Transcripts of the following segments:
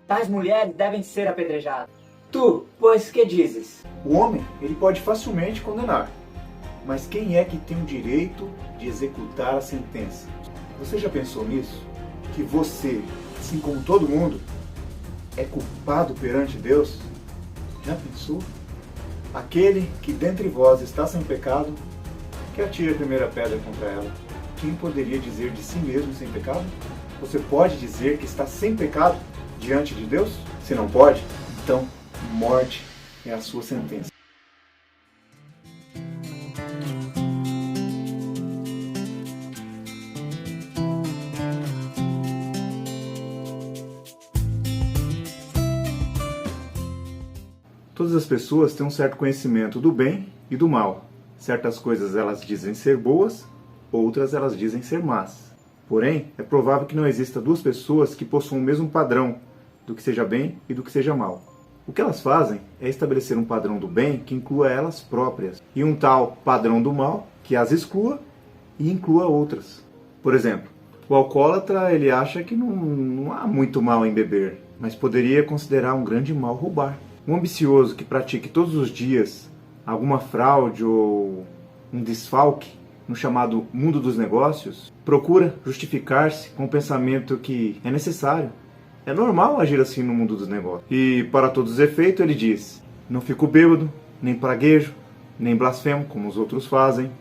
tais mulheres devem ser apedrejadas. Tu, pois, que dizes? O homem, ele pode facilmente condenar, mas quem é que tem o direito de executar a sentença? Você já pensou nisso? Que você, assim como todo mundo, é culpado perante Deus? Já pensou? Aquele que dentre vós está sem pecado, que atire a primeira pedra contra ela. Quem poderia dizer de si mesmo sem pecado? Você pode dizer que está sem pecado diante de Deus? Se não pode, então morte é a sua sentença. Todas as pessoas têm um certo conhecimento do bem e do mal. Certas coisas elas dizem ser boas, outras elas dizem ser más. Porém, é provável que não exista duas pessoas que possuam o mesmo padrão do que seja bem e do que seja mal. O que elas fazem é estabelecer um padrão do bem que inclua elas próprias e um tal padrão do mal que as exclua e inclua outras. Por exemplo, o alcoólatra ele acha que não há muito mal em beber, mas poderia considerar um grande mal roubar. Um ambicioso que pratique todos os dias alguma fraude ou um desfalque no chamado mundo dos negócios, procura justificar-se com o pensamento que é necessário. É normal agir assim no mundo dos negócios. E para todos os efeitos ele diz, não fico bêbado, nem praguejo, nem blasfemo como os outros fazem.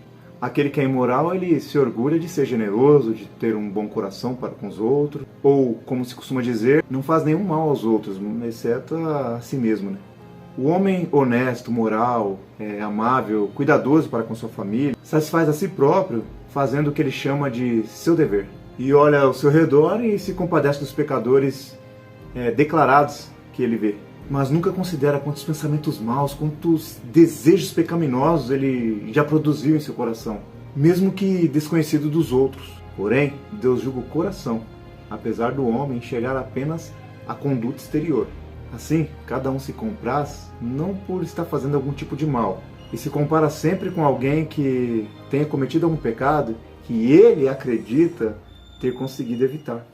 Aquele que é imoral, ele se orgulha de ser generoso, de ter um bom coração para com os outros. Ou, como se costuma dizer, não faz nenhum mal aos outros, exceto a si mesmo, né? O homem honesto, moral, amável, cuidadoso para com sua família, satisfaz a si próprio fazendo o que ele chama de seu dever. E olha ao seu redor e se compadece dos pecadores declarados que ele vê. Mas nunca considera quantos pensamentos maus, quantos desejos pecaminosos ele já produziu em seu coração, mesmo que desconhecido dos outros. Porém, Deus julga o coração, apesar do homem enxergar apenas a conduta exterior. Assim, cada um se compraz não por estar fazendo algum tipo de mal, e se compara sempre com alguém que tenha cometido algum pecado que ele acredita ter conseguido evitar.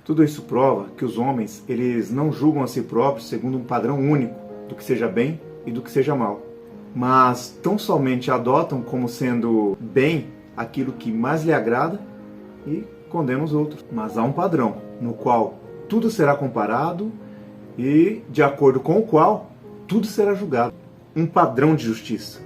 Tudo isso prova que os homens eles não julgam a si próprios segundo um padrão único do que seja bem e do que seja mal, mas tão somente adotam como sendo bem aquilo que mais lhe agrada e condenam os outros. Mas há um padrão no qual tudo será comparado e de acordo com o qual tudo será julgado. Um padrão de justiça.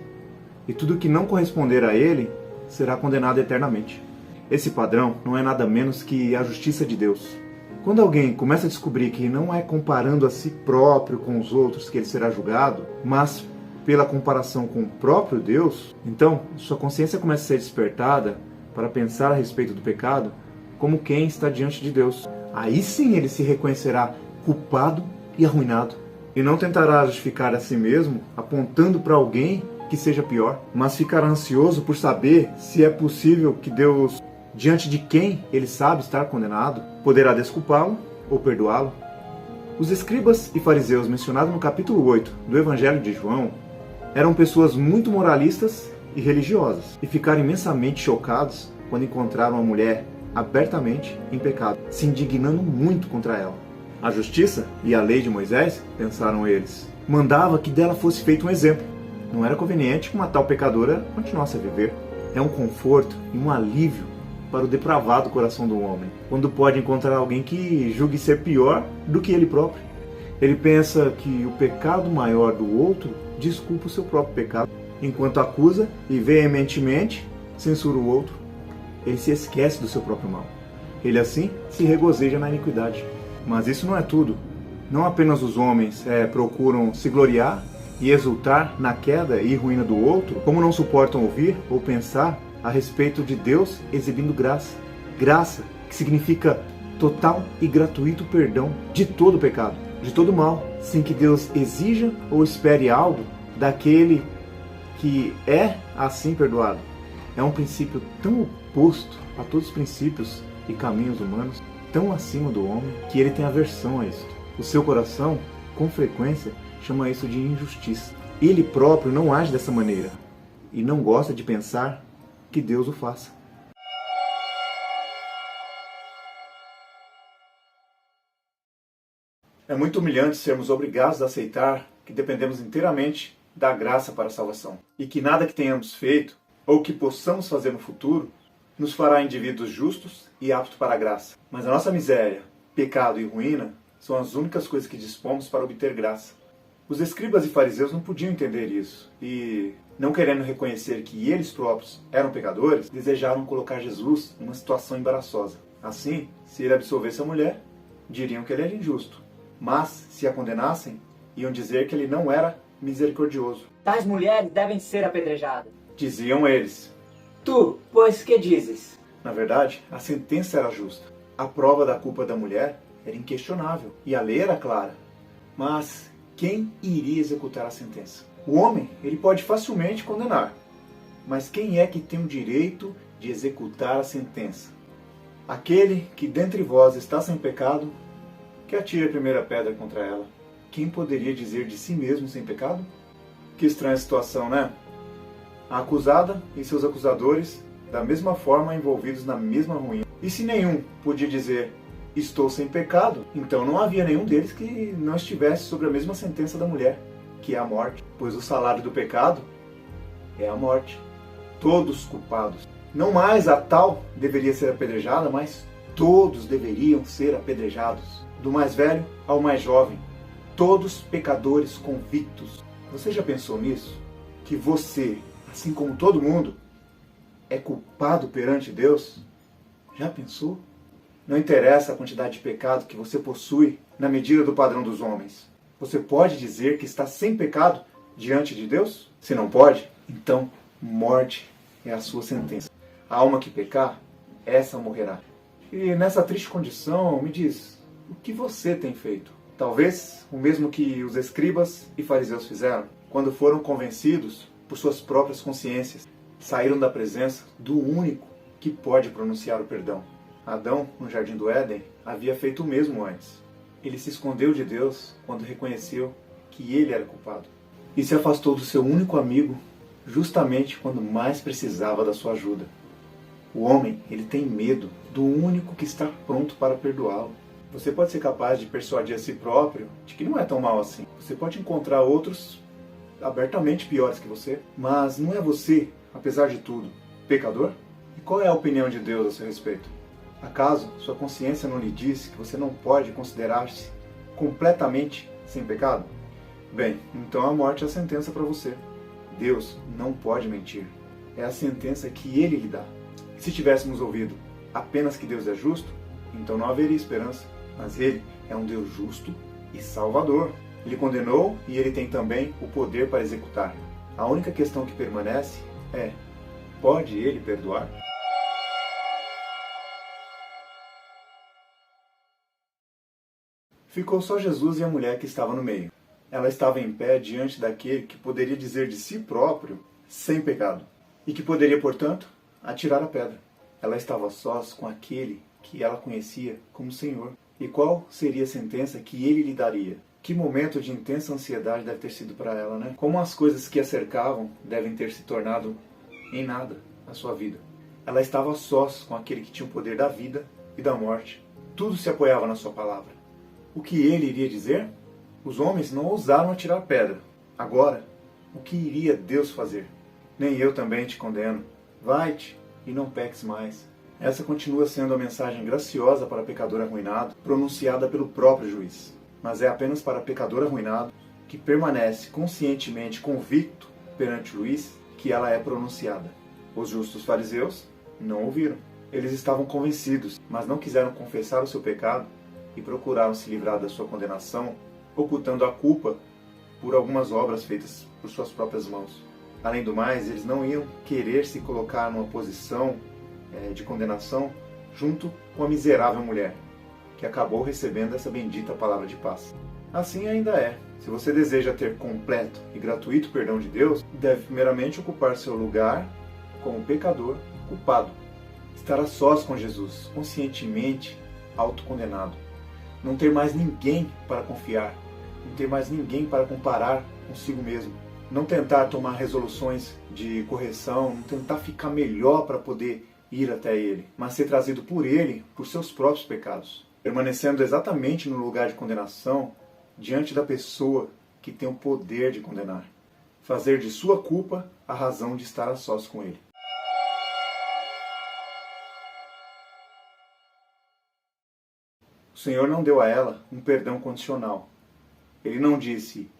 E tudo que não corresponder a ele será condenado eternamente. Esse padrão não é nada menos que a justiça de Deus. Quando alguém começa a descobrir que não é comparando a si próprio com os outros que ele será julgado, mas pela comparação com o próprio Deus, então sua consciência começa a ser despertada para pensar a respeito do pecado como quem está diante de Deus. Aí sim ele se reconhecerá culpado e arruinado. E não tentará justificar a si mesmo apontando para alguém que seja pior, mas ficará ansioso por saber se é possível que Deus, diante de quem ele sabe estar condenado, poderá desculpá-lo ou perdoá-lo. Os escribas e fariseus mencionados no capítulo 8 do Evangelho de João eram pessoas muito moralistas e religiosas, e ficaram imensamente chocados quando encontraram a mulher abertamente em pecado, se indignando muito contra ela. A justiça e a lei de Moisés, pensaram eles, mandava que dela fosse feito um exemplo. Não era conveniente que uma tal pecadora continuasse a viver. É um conforto e um alívio para o depravado coração do homem, quando pode encontrar alguém que julgue ser pior do que ele próprio. Ele pensa que o pecado maior do outro desculpa o seu próprio pecado, enquanto acusa e veementemente censura o outro. Ele se esquece do seu próprio mal. Ele assim se regozeja na iniquidade. Mas isso não é tudo. Não apenas os homens procuram se gloriar e exultar na queda e ruína do outro, como não suportam ouvir ou pensar a respeito de Deus exibindo graça. Graça, que significa total e gratuito perdão de todo pecado, de todo mal, sem que Deus exija ou espere algo daquele que é assim perdoado. É um princípio tão oposto a todos os princípios e caminhos humanos, tão acima do homem, que ele tem aversão a isso. O seu coração, com frequência, chama isso de injustiça. Ele próprio não age dessa maneira e não gosta de pensar que Deus o faça. É muito humilhante sermos obrigados a aceitar que dependemos inteiramente da graça para a salvação e que nada que tenhamos feito ou que possamos fazer no futuro nos fará indivíduos justos e aptos para a graça. Mas a nossa miséria, pecado e ruína são as únicas coisas que dispomos para obter graça. Os escribas e fariseus não podiam entender isso e, não querendo reconhecer que eles próprios eram pecadores, desejaram colocar Jesus numa situação embaraçosa. Assim, se ele absolvesse a mulher, diriam que ele era injusto. Mas, se a condenassem, iam dizer que ele não era misericordioso. Tais mulheres devem ser apedrejadas. Diziam eles. Tu, pois, que dizes? Na verdade, a sentença era justa. A prova da culpa da mulher era inquestionável e a lei era clara. Mas quem iria executar a sentença? O homem, ele pode facilmente condenar. Mas quem é que tem o direito de executar a sentença? Aquele que dentre vós está sem pecado, que atire a primeira pedra contra ela. Quem poderia dizer de si mesmo sem pecado? Que estranha situação, né? A acusada e seus acusadores, da mesma forma envolvidos na mesma ruína. E se nenhum podia dizer, estou sem pecado, então não havia nenhum deles que não estivesse sobre a mesma sentença da mulher, que é a morte. Pois o salário do pecado é a morte. Todos culpados. Não mais a tal deveria ser apedrejada, mas todos deveriam ser apedrejados. Do mais velho ao mais jovem. Todos pecadores convictos. Você já pensou nisso? Que você, assim como todo mundo, é culpado perante Deus? Já pensou? Não interessa a quantidade de pecado que você possui na medida do padrão dos homens. Você pode dizer que está sem pecado diante de Deus? Se não pode, então morte é a sua sentença. A alma que pecar, essa morrerá. E nessa triste condição, me diz, o que você tem feito? Talvez o mesmo que os escribas e fariseus fizeram, quando foram convencidos por suas próprias consciências. Saíram da presença do único que pode pronunciar o perdão. Adão, no Jardim do Éden, havia feito o mesmo antes. Ele se escondeu de Deus quando reconheceu que ele era culpado. E se afastou do seu único amigo justamente quando mais precisava da sua ajuda. O homem, ele tem medo do único que está pronto para perdoá-lo. Você pode ser capaz de persuadir a si próprio de que não é tão mal assim. Você pode encontrar outros abertamente piores que você, mas não é você, apesar de tudo, pecador? E qual é a opinião de Deus a seu respeito? Acaso sua consciência não lhe disse que você não pode considerar-se completamente sem pecado? Bem, então a morte é a sentença para você. Deus não pode mentir. É a sentença que Ele lhe dá. E se tivéssemos ouvido apenas que Deus é justo, então não haveria esperança. Mas Ele é um Deus justo e salvador. Ele condenou e Ele tem também o poder para executar. A única questão que permanece é, pode Ele perdoar? Ficou só Jesus e a mulher que estava no meio. Ela estava em pé diante daquele que poderia dizer de si próprio, sem pecado, e que poderia, portanto, atirar a pedra. Ela estava sós com aquele que ela conhecia como Senhor. E qual seria a sentença que ele lhe daria? Que momento de intensa ansiedade deve ter sido para ela, né? Como as coisas que a cercavam devem ter se tornado em nada na sua vida. Ela estava sós com aquele que tinha o poder da vida e da morte. Tudo se apoiava na sua palavra. O que ele iria dizer? Os homens não ousaram atirar pedra. Agora, o que iria Deus fazer? Nem eu também te condeno. Vai-te e não peques mais. Essa continua sendo a mensagem graciosa para pecador arruinado, pronunciada pelo próprio juiz. Mas é apenas para pecador arruinado, que permanece conscientemente convicto perante o juiz, que ela é pronunciada. Os justos fariseus não ouviram. Eles estavam convencidos, mas não quiseram confessar o seu pecado e procuraram se livrar da sua condenação, ocultando a culpa por algumas obras feitas por suas próprias mãos. Além do mais, eles não iam querer se colocar numa posição de condenação junto com a miserável mulher, que acabou recebendo essa bendita palavra de paz. Assim ainda é. Se você deseja ter completo e gratuito perdão de Deus, deve primeiramente ocupar seu lugar como pecador culpado. Estar a sós com Jesus, conscientemente autocondenado. Não ter mais ninguém para confiar, não ter mais ninguém para comparar consigo mesmo. Não tentar tomar resoluções de correção, não tentar ficar melhor para poder ir até Ele, mas ser trazido por Ele, por seus próprios pecados. permanecendo exatamente no lugar de condenação diante da pessoa que tem o poder de condenar, fazer de sua culpa a razão de estar a sós com Ele. O Senhor não deu a ela um perdão condicional. Ele não disse,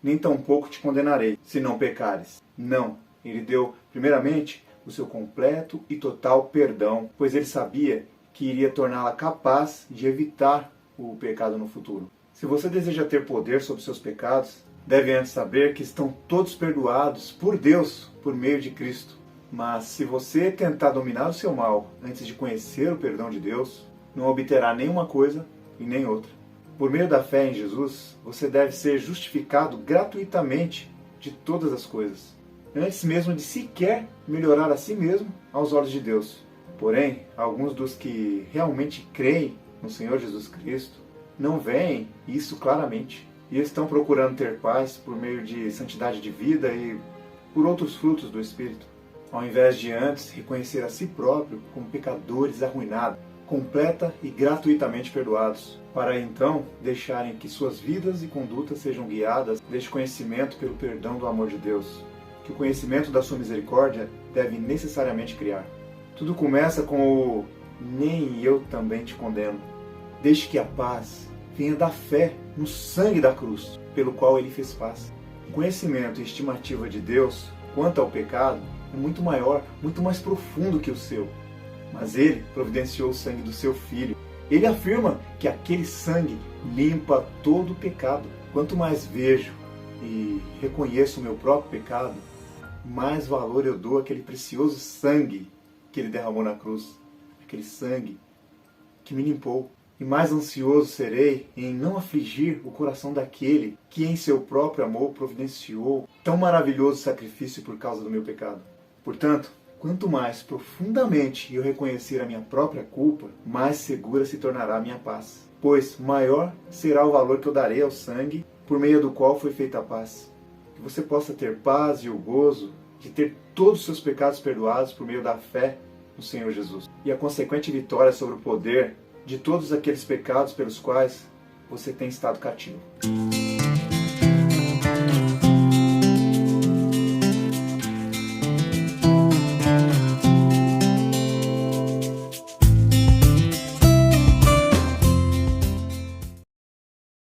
nem tampouco te condenarei, se não pecares. Não, ele deu, primeiramente, o seu completo e total perdão, pois ele sabia que iria torná-la capaz de evitar o pecado no futuro. Se você deseja ter poder sobre seus pecados, deve antes saber que estão todos perdoados por Deus, por meio de Cristo. Mas se você tentar dominar o seu mal antes de conhecer o perdão de Deus, não obterá nenhuma coisa e nem outra. Por meio da fé em Jesus, você deve ser justificado gratuitamente de todas as coisas, antes mesmo de sequer melhorar a si mesmo aos olhos de Deus. Porém, alguns dos que realmente creem no Senhor Jesus Cristo não veem isso claramente e estão procurando ter paz por meio de santidade de vida e por outros frutos do Espírito, ao invés de antes reconhecer a si próprio como pecadores arruinados, completa e gratuitamente perdoados, para então deixarem que suas vidas e condutas sejam guiadas deste conhecimento pelo perdão do amor de Deus, que o conhecimento da sua misericórdia deve necessariamente criar. Tudo começa com o nem eu também te condeno. Deixe que a paz venha da fé no sangue da cruz, pelo qual ele fez paz. O conhecimento e estimativa de Deus quanto ao pecado é muito maior, muito mais profundo que o seu. Mas ele providenciou o sangue do seu filho. Ele afirma que aquele sangue limpa todo o pecado. Quanto mais vejo e reconheço o meu próprio pecado, mais valor eu dou àquele precioso sangue que ele derramou na cruz. Aquele sangue que me limpou. E mais ansioso serei em não afligir o coração daquele que em seu próprio amor providenciou tão maravilhoso sacrifício por causa do meu pecado. Portanto, quanto mais profundamente eu reconhecer a minha própria culpa, mais segura se tornará a minha paz. Pois maior será o valor que eu darei ao sangue por meio do qual foi feita a paz. Que você possa ter paz e o gozo de ter todos os seus pecados perdoados por meio da fé no Senhor Jesus. E a consequente vitória sobre o poder de todos aqueles pecados pelos quais você tem estado cativo.